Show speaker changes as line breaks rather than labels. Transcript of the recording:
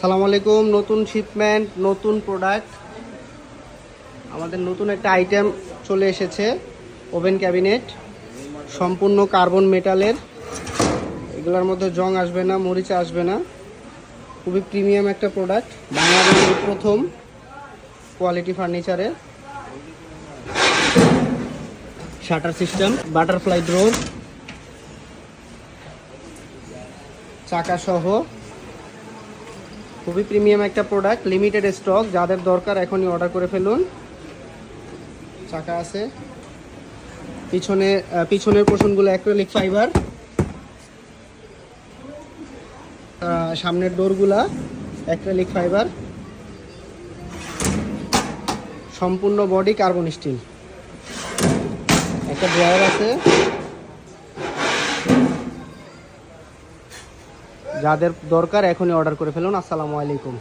সালামু আলাইকুম। নতুন শিপমেন্ট, নতুন প্রোডাক্ট, আমাদের নতুন একটা আইটেম চলে এসেছে। ওভেন ক্যাবিনেট, সম্পূর্ণ কার্বন মেটালের। এগুলোর মধ্যে জং আসবে না, মরিচা আসবে না। খুবই প্রিমিয়াম একটা প্রোডাক্ট, বাংলাদেশের প্রথম কোয়ালিটি ফার্নিচারের। শাটার সিস্টেম, বাটারফ্লাই ডোর, চাকা সহ খুবই প্রিমিয়াম একটা প্রোডাক্ট। লিমিটেড স্টক, যাদের দরকার এখনই অর্ডার করে ফেলুন। চাকা আছে, পিছনের পোর্শনগুলো অ্যাক্রিলিক ফাইবার, সামনের ডোরগুলা অ্যাক্রিলিক ফাইবার, সম্পূর্ণ বডি কার্বন স্টিল। একটা ড্রয়ার আছে, যাদের দরকার এখনই অর্ডার করে ফেলুন। আসসালামু আলাইকুম।